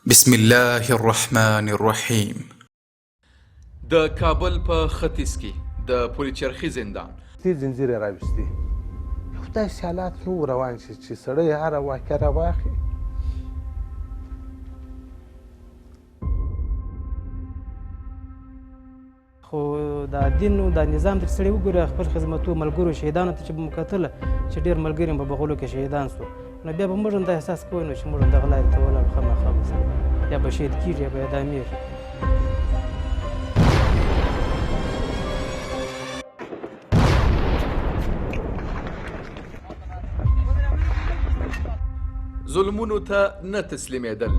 بسم الله الرحمن الرحیم. د کابل په ختیځ کې د پلچرخي زندان زنځیر یې راویستې. یو داسې حالات نه و روان چې سړی هره واقعه راواخلي. خو دا دین او دا نظام ته سړی وګوره خپل خدمتو ملګرو شهیدانو ته چې به مو کتله چې ډېر ملګري مو په بغلو کې شهیدان سو، نو بیا به موږ هم دا احساس کوو نو چې موږ هم دغه لارې ته ولاړو خامخا به یا به شهید کېږي یا به اعدامېږي. ظلمونو ته نه تسلیمېدل.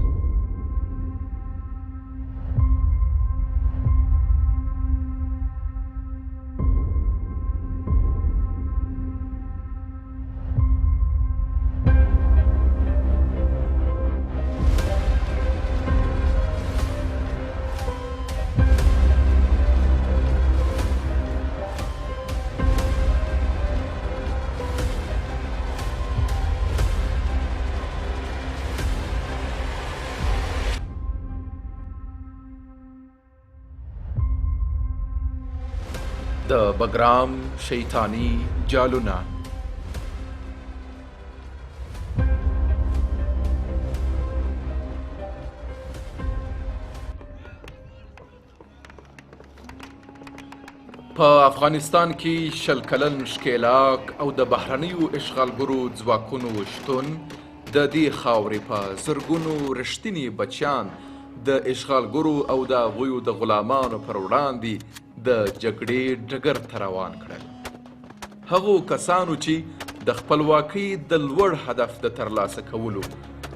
د بګرام شیطانی جالونه په افغانستان کې شل کلن ښکېلاک او د بهرنیو اشغالګرو ځواکونو شتون د دې خاورې په زرګونو رښتیني بچیان د اشغالګرو او د هغویو د غلامانو پر وړاندې د جګړې ډګر ته روان کړل. هغو کسانو چې د خپلواکۍ د لوړ هدف د ترلاسه کولو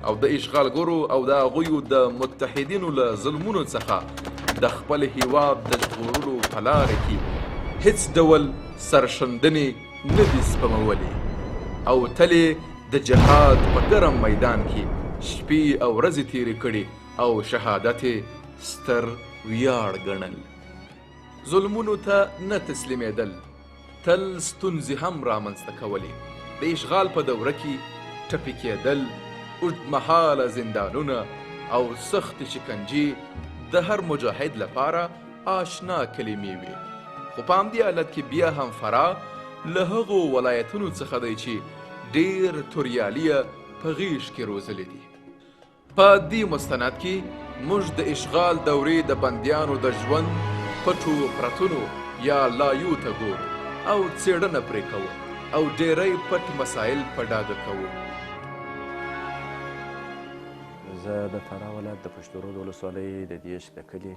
او د اشغالګرو او د هغویو د متحدینو له ظلمونو څخه د خپل هیواد د ژغورلو په لاره کې هیڅ ډول سرښندنې نه دي سپمولې او تل د جهاد په ګرم میدان کې شپې او ورځې تېرې کړي او شهادت ستر ویاړ ګڼل. ظلمونو ته نه تسلیمېدل تل ستونزې هم رامنځته کولې. د اشغال په دوره کې ټپي کېدل، اوږدمهاله زندانونه او سخت شکنجې د هر مجاهد لپاره آشنا کلمې وي. خو په همدې حالت کې بیا هم فراه له هغو ولایتونو څخه دی چې ډېر توریالیه په غیږ کې روزلي دي. په دې مستند کې موږ د اشغال دورې د بندیانو د ژوند پټو پرتونو یا لایو ته ګورو او څېړنه پرې کوو او ډېری پټ مسایل په ډاګه کوو. زه د فراه ولایت د پشت رود ولسوالۍ د دیش د کلي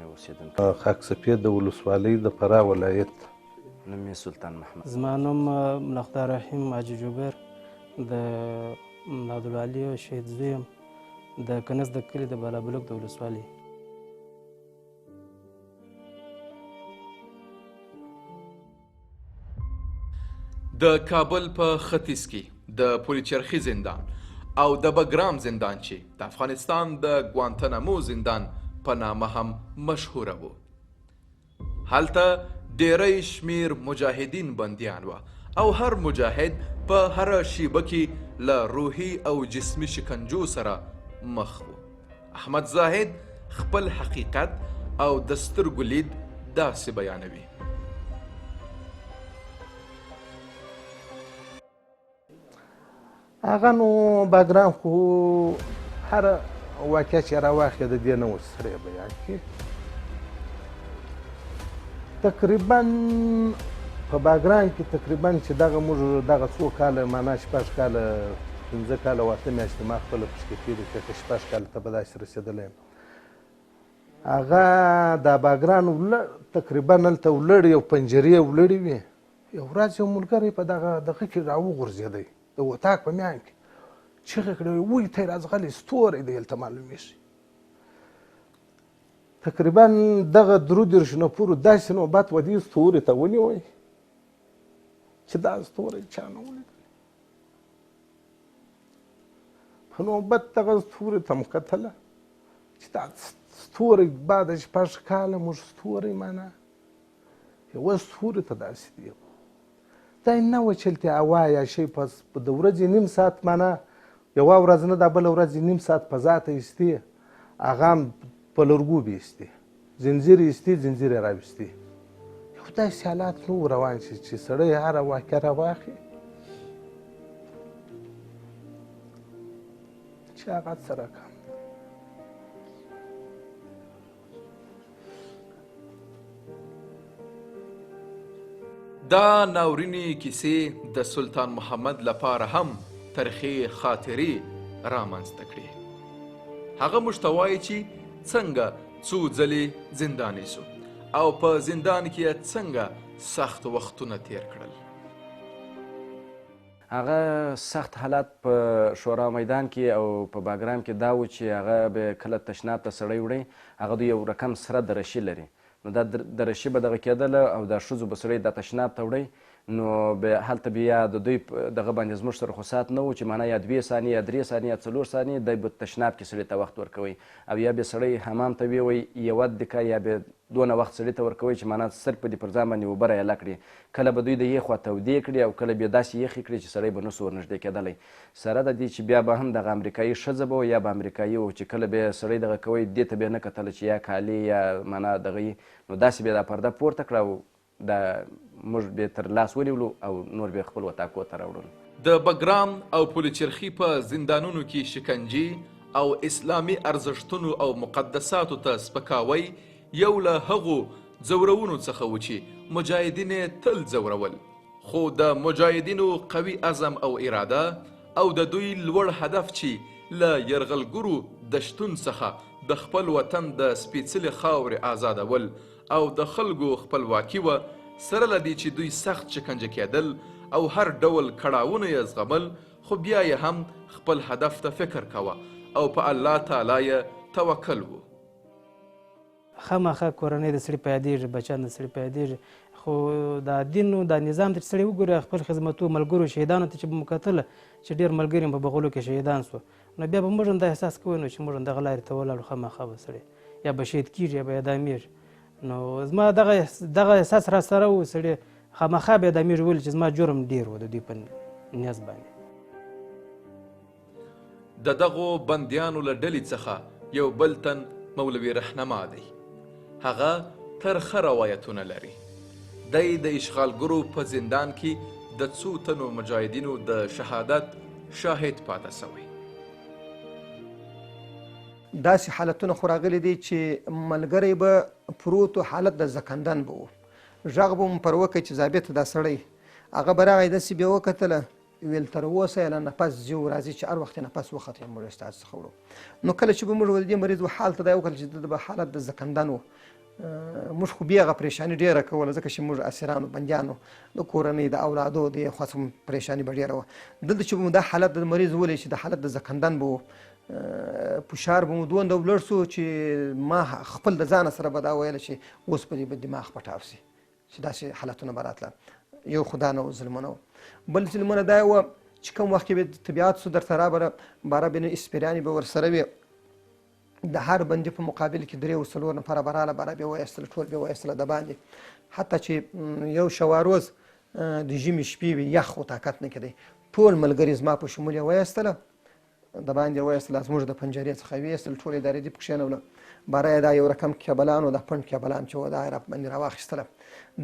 اوسېدونکی خاک سفید د ولسوالۍ د فراه ولایت. نوم یې سلطان محمد. زما نوم ملا خدای رحیم حاجي جوبر د ملا عبدالعلي شهید زوی یم د کنز د کلي د بالابلوک د ولسوالۍ. د کابل په ختیځ کې د پلچرخي زندان او د بګرام زندان چې د افغانستان د ګوانتنامو زندان په نامه هم مشهوره و. هلته ډېری شمیر مجاهدین بندیان وه او هر مجاهد په هره شیبه کې له روحي او جسمي شکنجو سره مخ و. احمد زاهد خپل حقیقت او د سترګو لید داسې بیانوي. هغه نو بګرام خو هره واقعه چې راواخلې د دې نه و سړی بیان کړي. تقریبا په بګرام کې تقریبا چې دغه موږ دغه څو کاله معنا 6 کاله 15 کاله واته میاشتې ما خپله پشکې تېرې کړې که 6 کاله ته به داسې رسېدلی یم. هغه دا بګرام تقریبا هلته ولړې یو پنجرې ولړې وې. یو ورځ یو ملګری په دغه کې راوغورځېدی د وطاق په میان کې چیغې کړې وایي ته یې راځغلی ستوری دی هلته معلومېږي. تقریبا دغه 3 نفرو داسې نوبت و دې ستوري ته ونیوی چې دا ستوری چا نه ولیدلی. په نوبت دغه ستوري ته م کتله چې دا ستوری بعد 6 کاله موږ ستوری معنا یوه ستوري ته داسې دی. دا نه و چې هلته هوا یا شی پس په د ورځې نیم ساعت معنا یوه ورځ نه دا بله ورځ نیم ساعت فضا ته ایستي، هغه هم په لرګو به ایستي، زنځیر یې ایستي، زنځیر یې راویستي. یو داسې حالات نه و روان چې سړی هره واقع راواخلي چې هغه سره کم. دا ناورینې کیسې د سلطان محمد لپاره هم ترخې خاطرې رامنځته کړې. هغه موږ ته وایي چې څنګه څو ځلې زنداني سو او په زندان کې یې څنګه سخت وختونه تیر کړل. هغه سخت حالات په شورا میدان کې او په باګرام کې دا و چې هغه به کله تشناب ته سړی وړی، هغه د یو رقم سره درشي لري، نو دا درشي به دغه کېدله او دا ښځو به سړی دا تشناب ته وړی، نو به هلته بیا د دوی دغه باندې زموږ سره خو ساعت نه و چې معنا یا 2 ثانیې یا 3 ثانیې یا 4 ثانیې دی به تشناب کې سړي ته وخت ورکوئ، او یا به سړی حمام ته بیوئ یوه دقیقه یا به دونه وخت سړي ته ورکوئ چې معنا صرف په دې پر ځان باندې اوبه رایله کړي. کله به دوی د یې خوا تودې کړي او کله بیا داسې یخې کړي چې سړی به نسو ورنږدې کېدلی. سره د دې چې بیا به هم دغه امریکایي ښځه به و یا به امریکایي و چې کله بیا سړی دغه کوئ دې ته بیا نه کتله چې یا کالي یا معنا دغه نو داسې بیا دا پرده پورته کړه او دا موږ بیا تر لاس ونیولو او نور بیا خپل وطاقو ته راوړلو. د بګرام او پلچرخي په زندانونو کې شکنجې او اسلامي ارزښتونو او مقدساتو ته سپکاوی یو له هغو ځورونو څخه و چې مجاهدین یې تل ځورول، خو د مجاهدینو قوي عزم او اراده او د دوی لوړ هدف چې له یرغلګرو د شتون څخه د خپل وطن د سپېڅلې خاورې آزادول او د خلکو خپلواکي وه، سره له دې چې دوی سخت شکنجه کېدل او هر ډول کړاوونه یې زغمل، خو بیا یې هم خپل هدف ته فکر کوه او په الله تعالی یې توکل و. خامخا کورنۍ د سړي په یادېږي، بچیان د سړي په یادېږي، خو دا دین او دا نظام ته چې سړی وګوري خپل خدمتو ملګرو شهیدانو ته چې به مو کتله چې ډېر ملګري په بغلو کې شهیدان سو، نو بیا به موږ هم دا احساس کوو نو چې موږ هم دغه لارې ته ولاړو، خامخا به سړی یا به شهید کېږي یا به اعدامېږي. نو زما دغه احساس را سره و، سړی خامخا به اعدامېږي ولې چې زما جرم ډېر و د دوی په نیاز باندې. د دغو بندیانو له ډلې څخه یو بل تن مولوي رهنما دی. هغه ترخه روایتونه لري. دی د اشغالګرو په زندان کې د څو تنو مجاهدینو د شهادت شاهد پاته سوی. داسې حالتونه خو راغلي دي چې ملګری به پروت و حالت د زکندن به و، غږ به مو پر وکړ چې ضابط دا سړی هغه به راغی داسې بیا وکتله ویل تر اوسه یې له نفس ځي راځي چې هر وخت یې نفس وختې موږ یې ستاسو څخه وړو. نو کله چې به موږ د دې مریض و حال ته دا وکړل چې د به حالت د زکندن و، موږ خو بیا هغه پریشاني ډېره کوله ځکه چې موږ اسیرانو بندیانو د کورنۍ د اولادو د خاص پریشاني به ډېره وه. دلته چې به مو دا حالت د مریض ولې چې د حالت د زکندن به و، فشار به مو دومره لوړ سو چې ما خپل د ځانه سره به دا ویله چې اوس به دې به دماغ پټاو سي چې داسې حالتونه به راتله. یو خو دا نه و ظلمونه و. بل ظلمونه دا یې وه چې کوم وخت کې به طبیعت سو درته باره بینه اسپریانې به ورسره وي، د هر بندي په مقابل کې 3 و 4 نفره به راله باره به وایستله، ټول به وایستله د باندې، حتی چې یو شواروز د ژمي شپې وي یخ و طاقت نه کېدی، ټول ملګري زما په شمول یې وایستله د باندې وایستله، زموږ د پنجرې څخه ویستل، ټول ادارې دې کښېنوله، باره یې دا یو رقم کیبلان و د پنډ کیبلان چې و دا یې راباندې راواخیستله،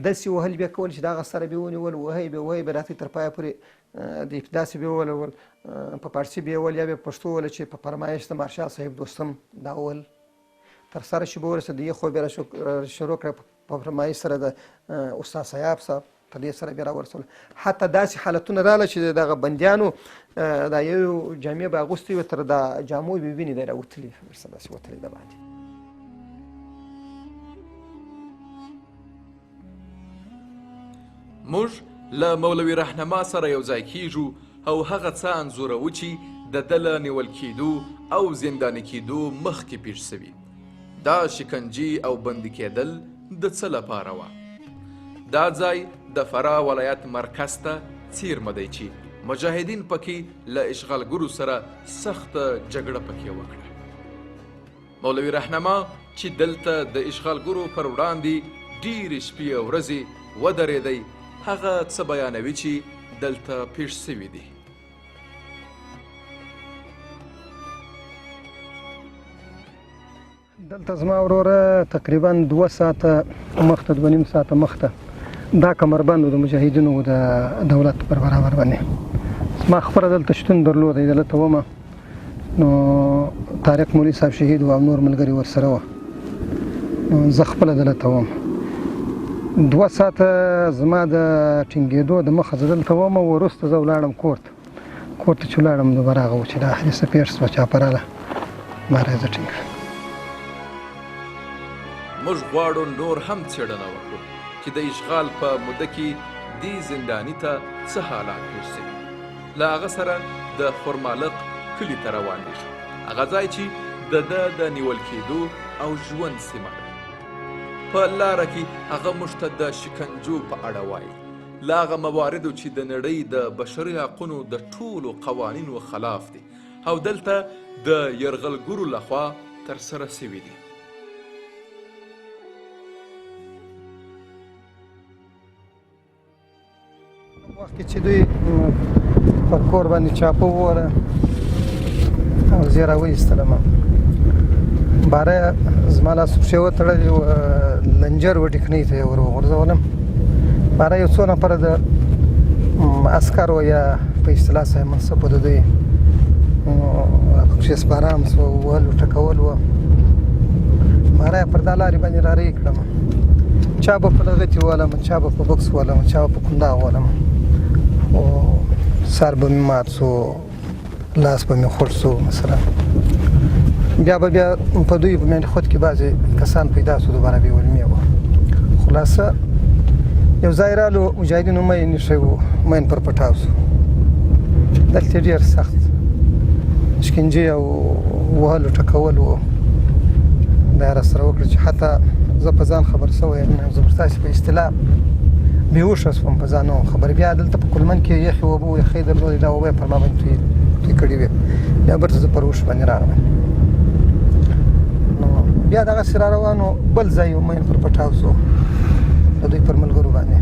داسې وهل بیا کول چې د هغه سره بې ونیول وهی به راتلی تر پایه پورې داسې بې وولول، په پارسي بې وول یا بې په پښتو ووله چې په فرمایش د مارشال صاحب دوستم دا وول تر سره چې به ورسېد د یخو بیا شروع کړه په فرمایش سره د استاد سیاب صاحب تر دې سره بیا راورسول. حتی داسې حالتونه راغله چې دغه بندیانو دا یو جامې به اغوستې وي تر د جامو یې به وینې دی راوتلي ورسره داسې وتلي د باندې. موږ له مولوي رهنما سره یو ځای کیږو او هغه څه انځورو چې د ده له نیول کېدو او زنداني کېدو مخکې پیښ سوي. دا شکنجې او بندي کېدل د څه لپاره وه؟ دا ځای د فراه ولایت مرکز ته څیرمه دی چې مجاهدین پکې له اشغالګرو سره سخته جګړه پکې وکړه. مولوي رهنما چې دلته د اشغالګرو پر وړاندې ډېرې شپې او ورځې ودرېدی، هغه څه بیانوي چې دلته پیښ سوي دي. دلته زما وروره تقریبا 2 ساعته مخته 2.5 ساعته مخته دا کمربند د مجاهدینو د دولت پر برابر باندې ما خبره دلته شتون درلود دلته ومه نو طارق مولوي صاحب شهید و او نور ملګري ورسره وه نو زه خپله دلته وم 2 ساعته زما د ټینګېدو د مخه زه دلته وم او وروسته زه ولاړم کور ته چې ولاړم نو به راغه و چې دا حادثه پېښ شوه چاپراله باره یې زه ټینګ کړم. موږ غواړو نور هم څېړنه وکړو چې د اشغال په موده کې دې زنداني ته څه حالات پېښ شوي. له هغه سره د خرمالق کلي ته روان دي هغه ځای چې د نیول کېدو او ژوند سیمه ده. په لاره کې هغه موږ ته د شکنجو په اړه وایي له هغه مواردو چې د نړۍ د بشري حقونو د ټولو قوانینو خلاف دي او دلته د یرغلګرو لخوا ترسره سوي دي. وخت کې چې دوی پر کور باندې چاپه ووهله او زه یې راوایستلم باره زما لاس پښې وتړلې وه لنجر وټکنۍ ته یې ور وغورځولم باره یو څو نفره د عسکر و یا په اصطلاح صاحب منصب د دوی راپکښې سپاره هم سوه وهل و ټکول وه باره یې پر دا لارې باندې رارهي کړم چا به په لغتې وولم چا به په بکس وولم چا به په کنداغ وولم خو سر به مې مات سو لاس به مې خوټ سو مثلا بیا په دوی په میانې خود کې بعضې کسان پیدا سو دوباره بې ولمې وه خلاصه یو ځای رالو مجاهدینو مین ایښی و مین پر پټاو سو دلته ډېر سخت شکنجې او وهلو ټکول و دا یې راسره وکړه چې حتی زه په ځان خبر سوی یم زه پر تاسې په اصطلاح بېهوښه سوم په ځان نه وم خبر بیا دلته په کلمن کې یخې اوبه و یخې درلودې دا اوبه یې پر ما باندې توی کړې وې بیا بیرته زه پر هوښ باندې راغلم نو بیا دغسې را روان و بل ځای و مین پر پټاو سو د دوی پر ملګرو باندې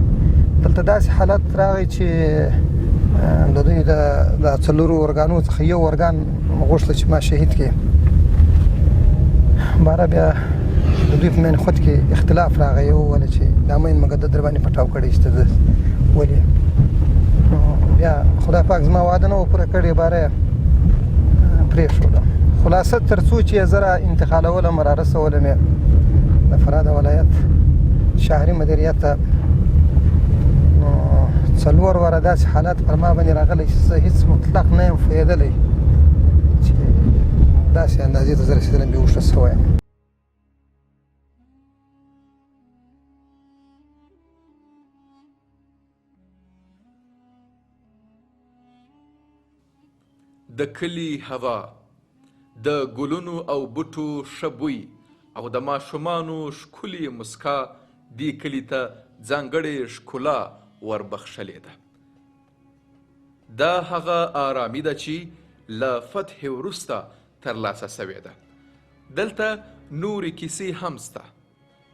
دلته داسې حالت راغی چې د دوی د 4 ارګانو څخه یو ارګان غوښتله چې ما شهید کړي باره بیا د دوی په میانې خود کې اختلاف راغی یو وویله چې دا مین مګر د در باندې پټاو کړی چې ته ولې بیا خدای پاک زما واده نه و پوره کړې باره یې پرېښودم خلاصه تر څو چې یې زه را انتقالولم رارسولم یې د فراه د ولایت شهري مدیریت ته نو 4 واره داسې حالات پر ما باندې راغلی چې زه هېڅ مطلق نه یم پوهېدلی چې داسې اندازې ته زه رسېدلم بېهوښه سوی یم. د کلي هوا د ګلونو او بوټو ښه بوی او د ماشومانو ښکلې مسکا دې کلي ته ځانګړې ښکلا وربخښلې ده. دا هغه آرامي ده چې له فتح وروسته ترلاسه سوې ده. دلته نورې کیسې هم سته.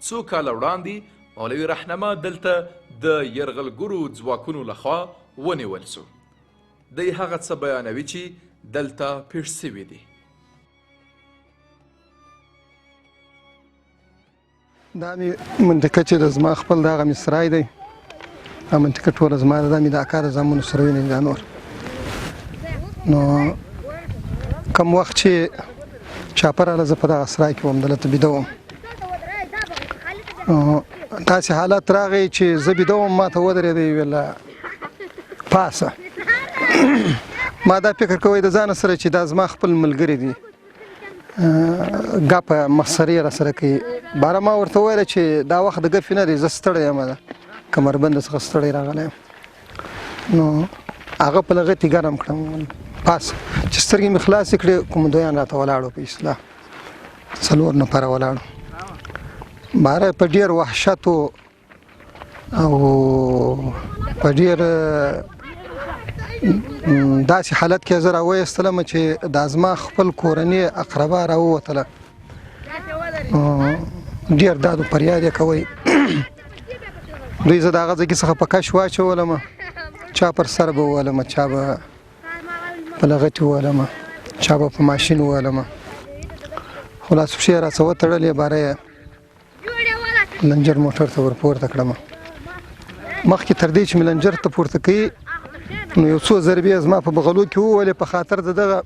څو کاله وړاندې مولوي رهنما دلته د یرغلګرو ځواکونو لخوا ونیول سو. دی هغه څه بیانوي چې دلته پېښ سوي دي. دا مې منطقه چې د زما خپل دغه مې سرای دی دا منطقه ټوله زما ده دا مې د اکا د زامنو سره ویني دا نور نو کوم وخت چې چاپه راله زه په دغه سرای کې وم دلته بیده وم داسې حالت راغی چې زه بیده وم ما ته ودرېدی ویله پاسه ما دا فکر کوی د ځانه سره چې دا زما خپل ملګري دي ګپه مسخرې را سره کوي باره ما ورته وویله چې دا وخت د ګپې نه دی زه ستړی یم کمربند څخه ستړی راغلی یم نو هغه په لغتې ګرم کړم پاس چې سترګې مې خلاصې کړې کوم دویان راته ولاړو په اصطلاح 4 نفره ولاړو باره په ډېر وحشت او په ډېر داسې حالت کې زه راوایستلم چې دا زما خپل کورنۍ اقربا راووتله ډېر داد و فریاد یې کوی دوی زه د هغه ځګي څخه په کش واچولم چا پر سر به ووهلم چا به په لغتې ووهلم چا به په ماشین ووهلم خو خلاص پښې یې راڅه وتړلې باره یې لنجر موټر ته ور پورته کړم. مخکې تر دې چې مې لنجر ته پورته کوي نو یو څو ضربې زما په بغلو کې وولې په خاطر د دغه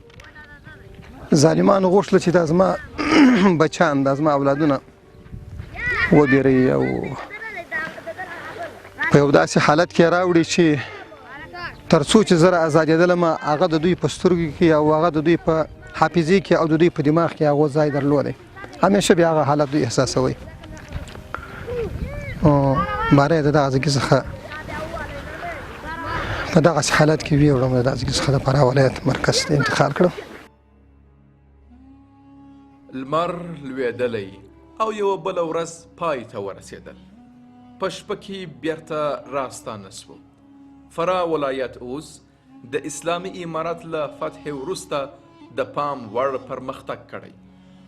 ظالمانو غوښتله چې دا زما بچیان دا زما اولادونه وبېروي او په یو داسې حالت کې راوړي چې تر څو چې زه ازادېدلم هغه د دوی په سترګو کې او هغه د دوی په حافظې کې او د دوی په دماغ کې هغه ځای درلودی. همیشه بیا هغه حالت دوی احساسوي. باره یې د دغه ځګي څخه په دغسې حالت کې ویوړم د دغه ځګي څخه د فراه ولایت مرکز ته انتقال کړم. لمر لوېدلی او یوه بله ورځ پای ته ورسېدل. په شپه کې بیرته راستانه سو. فراه ولایت اوس د اسلامي امارت له فتح وروسته د پام وړ پرمختګ کړی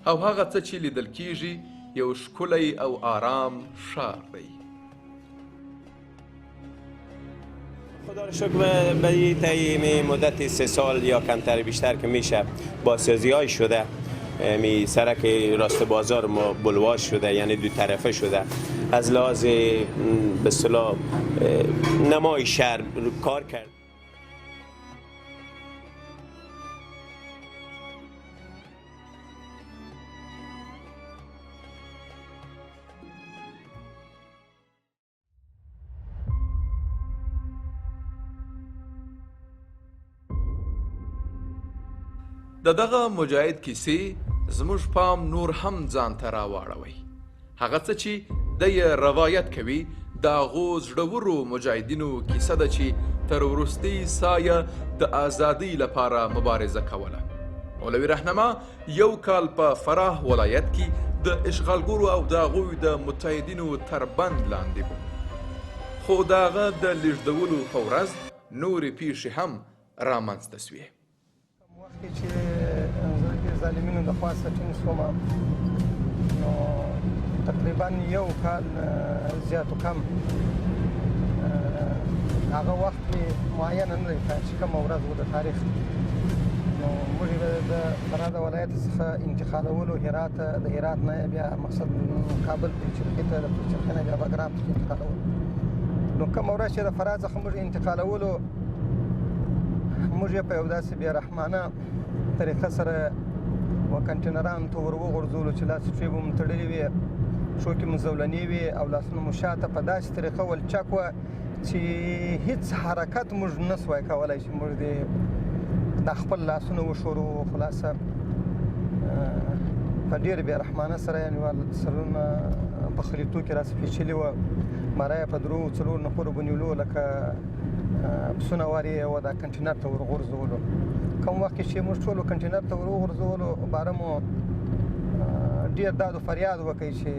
او هغه څه چې لیدل کیږي یو ښکلی او آرام ښار دی. خدا رو شکر به طی مدت 3 سال یا کمتر بیشتر که میشه بازسازی های شده. می سرک راست بازار ما بلواژ شده یعنی دو طرفه شده. از لحاظ به اصطلاح نمای شهر کار کرد. دغه مجاهد کیسې زموږ پام نور هم ځان ته راواړوي. هغه څه چې دی روایت کوي د هغو زړورو مجاهدینو کیسه ده چې تر وروستۍ سایه د ازادۍ لپاره مبارزه کوله. مولوي رهنما یو کال په فراه ولایت کې د اشغالګرو او د هغوی د متحدینو تر بند لاندې و. خو د هغه د لېږدولو په ورځ نورې پیښې هم رامنځته سوې. وخت چې زه د ظالمینو د خوا سټینګ شوم نو تقریبا یو کال زیات کم هغه وخت معینه نه دی چې کومه ورځ و د تاریخ نو موږ د فراه د ولایت څخه انتقالولو هرات د هرات نه بیا مقصد کابل پرچرخي ته د پرچرخي نه بیا بګرام ته انتقالولو نو کومه ورځ چې د فراه څخه موږ انتقالولو موږ یې په یو داسې بې رحمانه طریقه سره و کنټینرانو ته ور وغورځولو چې لاسې پښې به مو تړلې وې شوکې مو زولنې وې او لاسونه مو شاته په داسې طریقه ولچک وه چې هیڅ حرکت موږ نه سوای کولی چې موږ د خپل لاسونه وښورو. خلاصه په ډېر بې رحمانه سره یعنې سرونه په خلیتو کې راسې پیچلي وه. ماره یې په 3-4 نفرو ونیولو لکه پسونه وار یې و دا کنټینر ته ور غورځولو. کوم وخت کې چې موږ ټولو کنټینر ته ور وغورځولو باره مو ډېر داد و فریاد وکړئ چې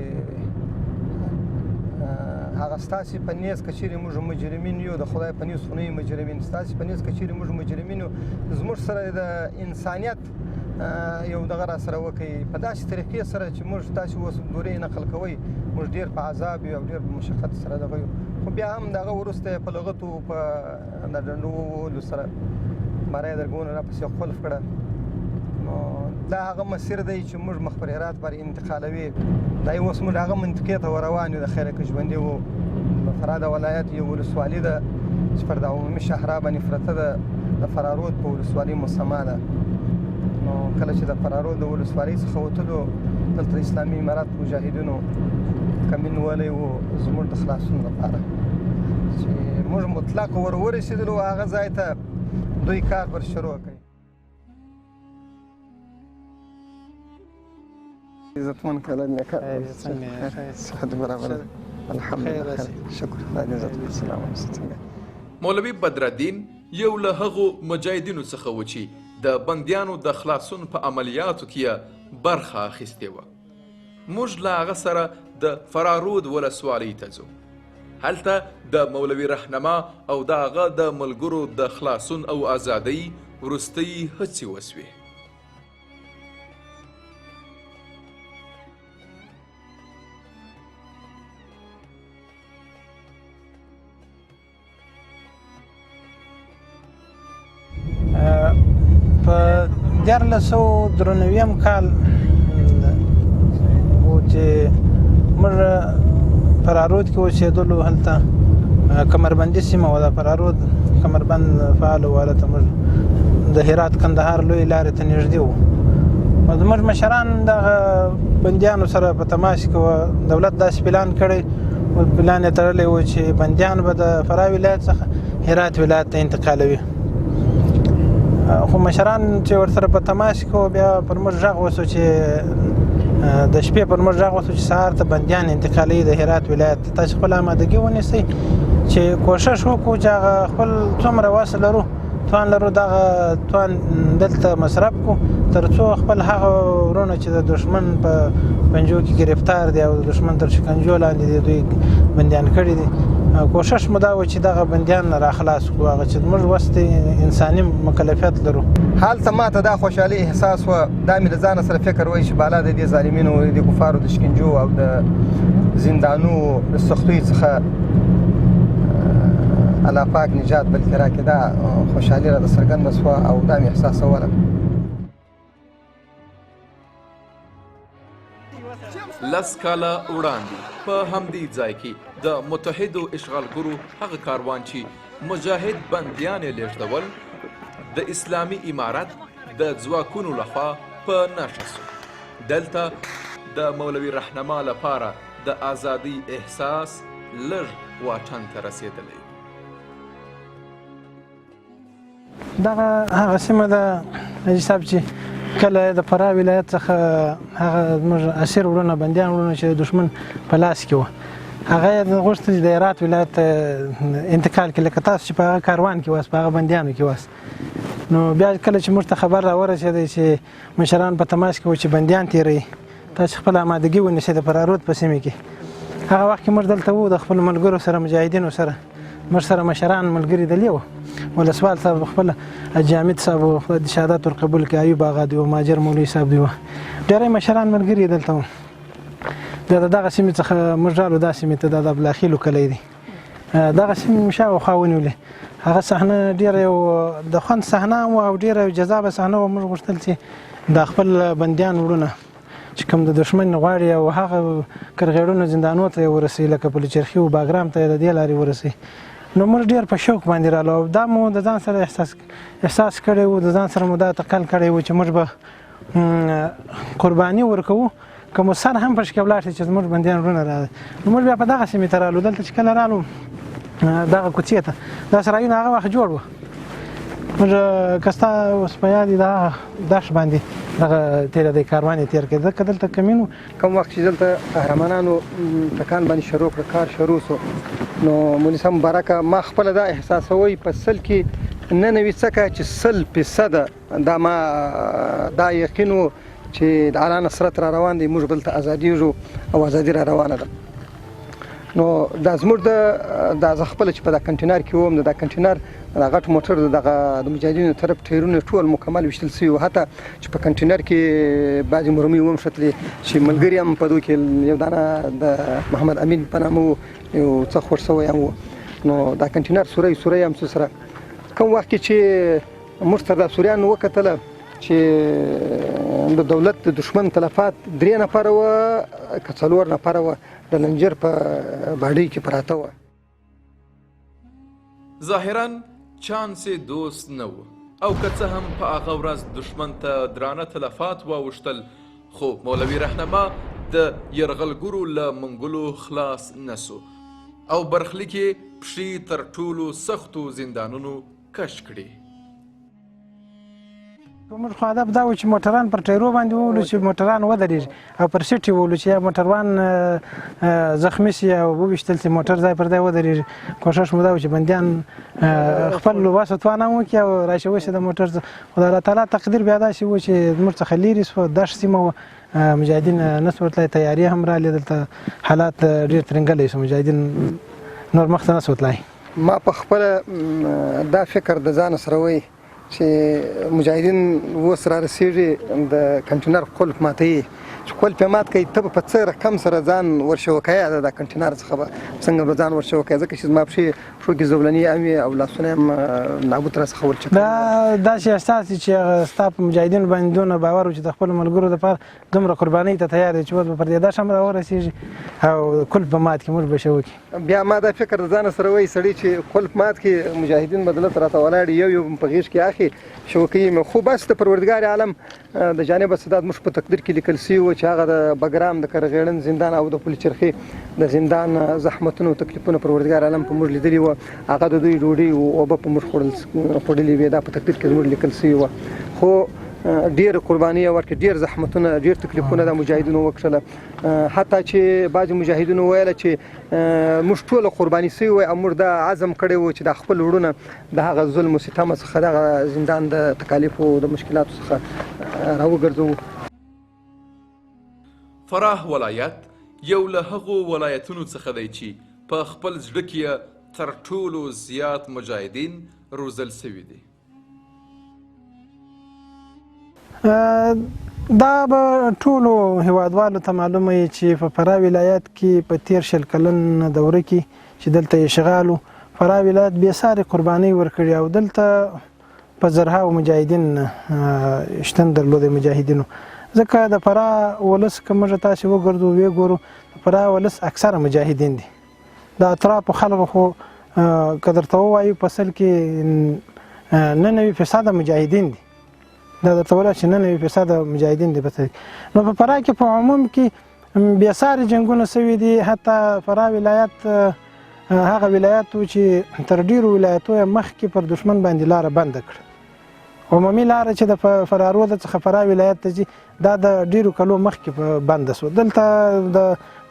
هغه ستاسې په نیز که چیرې موږ مجرمین یو د خدای په نیز خو نه یو مجرمین ستاسې په نیز که چیرې موږ مجرمین یو زموږ سره د انسانیت یو دغه را سره وکړئ په داسې طریقې سره چې موږ تاسې اوس دورې نقل کوئ موږ ډېر په عذاب یو او ډېر په مشقت سره دغه یو خو بیا هم د هغه وروسته په لغتو په د ډنډو وهلو سره ماره یې درګونه راپسې خلف کړه. نو دا هغه مسیر دی چې موږ مخ پر هرات باندې انتقالوي. دا اوس موږ هغه منطقې ته ور روان یو د خیره کژبندې و د فراه د ولایت یو ولسوالي ده چې پر د عمومي شاهراه باندې پرته ده د فراه رود په ولسوالي مسما ده. نو کله چې د فراه رود د ولسوالۍ څخه وتلو دلته اسلامي امارت مجاهدینو کمین ولی و زموږ د خلاصون لپاره چې موږ مطلق ور ورسېدلو هغه ځای ته دوی کار پر شروع کړي. عزتمن کلام یې کار صحت برابر الحمدلله شکر خدای دې عزت السلام علیکم. مولوي بدرالدین یو له هغو مجاهدینو څخه و چې د بندیانو د خلاصون په عملیاتو کې برخه اخیستې وه. موږ له هغه سره د فرارود ولسوالۍ ته ځو. هلته د مولوي رهنما او د هغه د ملګرو د خلاصون او ازادۍ وروستۍ هڅې وسوې. په 1493 کال فرارود کې اوسېدلو هلته کمربندي سیمه وه د فرارود کمربند فعال و هلته موږ د هرات کندهار لویې لارې ته نږدې وو نو زموږ مشران دغه بندیانو سره په تماس کې وه دولت داسې پلان کړی پلان یې تړلی و چې بندیان به د فراه ولایت څخه هرات ولایت ته انتقالوي خو مشران چې ورسره په تماس کې وو بیا پر موږ غږ وسو چې د شپې پر موږ غږ وسو چې سهار ته بندیان انتقالوي د هرات ولایت ته تاسې خپل آمادګي ونیسئ چې کوشش وکړو چې هغه خپل څومره وس لرو توان لرو دغه توان دلته مصرف کړو تر څو خپل هغه ورونه چې د دښمن په پنجو کې ګرفتار دي او د دښمن تر شکنجو لاندې دي دوی بندیان کړي دي کوشش مو دا و چې دغه بندیان را خلاص کړو هغه چې موږ وس انساني مکلفیت لرو هلته ماته دا خوشحالي احساس وه دا مې د ځانه سره فکر وایي چې بالا د دې ظالمینو د کفارو د شکنجو او د زندانو د سختیو څخه الله پاک نجات بلکې راکړي دا خوشحالي راته څرګنده شوه او دا مې احساسوله لس کاله وړاندې په همدې ځای کې د متحدو اشغالګرو هغه کاروان چې مجاهد بندیان یې لېږدول د اسلامي امارت د ځواکونو لخوا په نښه شو دلته د مولوي رهنما لپاره د ازادۍ احساس لږ واټن ته رسېدلی دغه هغه سیمه ده حاجي صاحب چې کله د فراه ولایت څخه هغه زموږ اسیر وروڼه بندیان وروڼه چې د دښمن په لاس کې وه هغه یې غوښتل چې د هرات ولایت ته انتقال کړي لکه تاسو چې په هغه کاروان کې واست په هغه بندیانو کې واست نو بیا کله چې موږ ته خبر راورسېدی چې مشران په تماس کې وو چې بندیان تېروي تاسو خپله آمادګي ونیسئ د فرارود په سیمه کې هغه وخت کې موږ دلته وو د خپلو ملګرو سره مجاهدینو سره موږ سره مشران ملګري دلې وو ولسوال صاحب خپله جامد صاحب د شهادت القبول کې ایوب اغا دی او ماجر مولوي صاحب دی ډېری مشران ملګري دلته وو بیا د دغه سیمې څخه موږ راغلو دا سیمې ته دا د بلاخیلو کلی دی دغه سیمې مې شاوخوا ونیولې هغه صحنه ډېره یو د خوند صحنه وه او ډېره جذابه صحنه وه موږ غوښتل چې دا خپل بندیان وروڼه چې کوم د دښمن غواړي او هغه کرغېړونو زندانو ته یې ورسوي لکه پلچرخي و باګرام ته یې د دې لارې ورسوي نو موږ ډېر په شوق باندې رالو او دا مو د ځان سره احساس کړی و د ځان سره مو دا تقل کړی و چې موږ به قرباني ورکوو که مو سر هم پشکې ولاړ شي چې زموږ بندیان وروڼه راغلي نو موږ بیا په دغه سیمې ته رالو دلته چې کله رالو دغه کوڅې ته دا سرایونه هغه وخت جوړ وو موږ که ستا اوس په یاد د هغه دښت باندې دغه تېرېدی کاروان یې تېر کړی ځکه دلته کمین وو کوم وخت چې دلته قهرمانانو ټکان باندې شروع کړ کار شروع شو نو مولوي صاحب مبارکه ما خپله دا احساسوئ په سل کې 99% دا ما دا یقین و چې د اعلی نصرت را روان دی موږ دلته ازادیږو او ازادي را روانه ده نو دا زموږ د زه خپله چې په دا کنټینر کې وم د دا کنټینر دا غټ موټر دغه د مجاهدینو طرف ټایرونه ټول مکمل ویشتل سوي وو حتی چې په کنټینر کې بعضې مرمۍ ومښتلې چې ملګري هم په دغه کې یو دانه د محمد امین په نامه و یو څه خوړ سوی هم و نو دا کنټینر سوری هم سره کوم وخت کې چې موږ ته دا سوریان وکتله چې د دولت د دښمن تلفات 3 نفره وه که 4 نفره وه د لنجر په باډۍ کې پراته وه ظاهرا چانس دوست نه و او که څه هم په هغه ورځ دښمن ته درانه تلفات واوښتل خو مولوي رهنما د یرغلګرو له منګلو خلاص نسو او برخلیک یې پښې تر ټولو سختو زندانونو کش کړي موږ خو هدف دا و چې موټران پر ټایرو باندې وولو چې موټران ودرېږي او پر سیټ یې وولو چې یا موټروان زخمي سي او وویشتل سي موټر ځای پر ځای ودرېږي کوشش مو دا و چې بندیان خپل وس توان هم وکړي او راشي وشي د موټر خو د الله تعالی تقدیر بیا داسې و چې زموږ څخه لرې سوه دښت سیمه وه مجاهدین نه سو ورتلی تیارې هم رالې دلته حالات ډېر ترنګلی سو مجاهدین نور مخته نه سو تلی ما په خپله دا فکر د ځانه سره وایي چې مجاهدین اوس را رسېږي د کنټینر قلف ماتوي چې قلف یې مات کړي ته به په څه رقم سره ځان ورشوکیه د کنټینر څخه به څنګه به ځان ورشوکیه ځکه چې زما پښې کې زولنې هم وي او لاسونه هم نابود راڅخه ورچکوي دا داسې احساس دی چې ستا په مجاهدینو باندې دونه باور و چې د خپلو ملګرو دپاره دومره قربانۍ ته تیار دی چې اوس به پر دې دښت هم راورسېږي او کل په مات کې موږ به شوکي. بیا ما دا فکر د ځان سره وایي سړی چې کلف مات کې مجاهدین به دلته راته ولاړ یو په غېږ کې اخي شوکي خو بس د پروردګار عالم د جانب سداد موږ په تقدیر کې لیکل سوي وو چې هغه د بګرام د کرغېړن زندان او د پل چرخي د زندان زحمتونو او تکلیفونو پروردګار عالم په موږ لیدلي وو. هغه د دوی ډوډۍ او اوبه په موږ خوړلې وې. دا په تقدیر کې زموږ لیکل سوي وو. خو ډېر قرباني ورکړې، ډېر زحمتونه، ډېر تکلیفونه د مجاهدینو وکړله. حتی چې بعضې مجاهدینو ویله چې موږ ټوله قرباني سوي وای او موږ دا عزم کړی و چې د خپل وروڼه د هغه ظلم و ستم څخه دغه زندان د تکالیفو د مشکلاتو څخه راوګرځوو. فراه ولایت یو له هغو ولایتونو څخه دی چې په خپل زړه کې تر ټولو زیات مجاهدین روزل سوي دي. دا به ټولو هیوادوالو ته معلومه وي چې په فراه ولایت کې په تیر 20 کلن دوره کې چې دلته اشغال و، فراه ولایت بېسارې قربانۍ ورکړې او دلته په زرهاو مجاهدین شتون درلود مجاهدینو. ځکه د فراه ولس که موږ تاسې وګرځو ویې ګورو د فراه ولس اکثره مجاهدین دي. د اطرافو خلکو خو که درته ووایو په اصل کې 99% مجاهدین دي. دا درته وویل چې 99% مجاهدین دي. نو په فراه کې په عموم کې بېسارې جنګونه سوي دي. حتی فراه ولایت هغه ولایت و چې تر ډېرو ولایتو یې مخکې پر دښمن باندې لاره بنده کړه. عمومي لاره چې د فراه رود څخه فراه ولایت ته ځي دا د ډېرو کلو مخکې بنده سوه. دلته د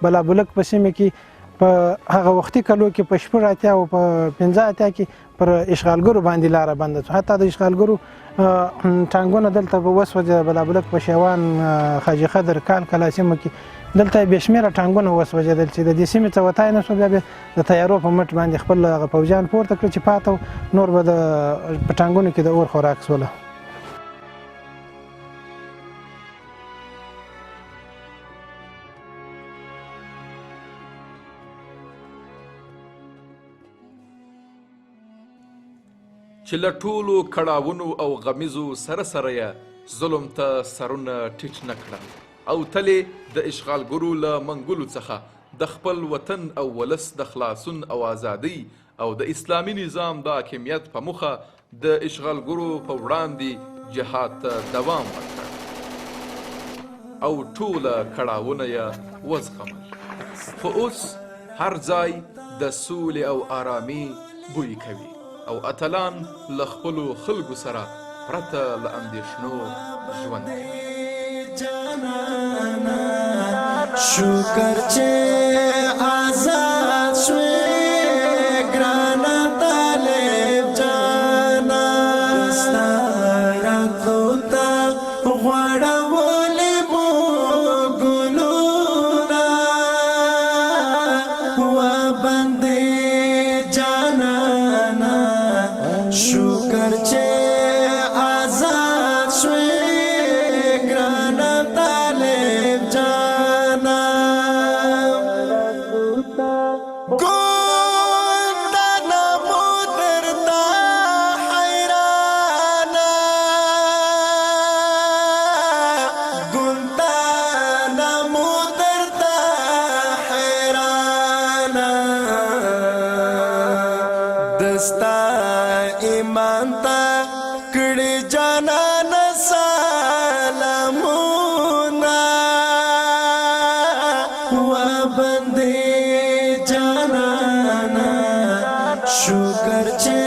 بلابلک په سیمه کې په هغه وختي کلو کې په 80 او په 85 کې پر اشغالګرو باندې لاره بنده سوه. حتی د اشغالګرو ټانګونه دلته وسوځه، بلابلک په شیوان، خاجي خدر، کال کلا سیمه کې دلته بې شمېره ټانګونه وسوځېدل چې د دې سیمې څه وتای نه سو. بیا د تیارو په مټ باندې خپل هغه پوځیان پورته کړه چې پاته نور به په ټانګونو کې د اور خوراک سوله. چې له ټولو کړاوونو او غمیزو سره سره یې ظلم ته سرونه ټیټ نه کړل او تل د اشغالګرو له منګولو څخه د خپل وطن او ولس د خلاصون او ازادۍ او د اسلامي نظام د حاکمیت په موخه د اشغالګرو په وړاندې جهاد ته دوام ورکړ او ټوله کړاوونه یې وزغمل. خو اوس هر ځای د سولې او آرامي بوی کوي او اتلان له خپلو خلکو سره پرته له اندېښنو ژوند کوي. شکر چې آزاد شوې ګرانه طالب جانا، ستا راتلو ته غواړولې مو ګلونه وبندې جانانا. شکر چې آزاد شوې ګرانه طالب جانا. ګوندانه مو درته حیرانه، ګوندانه مو درته حیرانه. دستا ایمان ته کړي جانانه سلامونه وبندې جانانه. شکر چې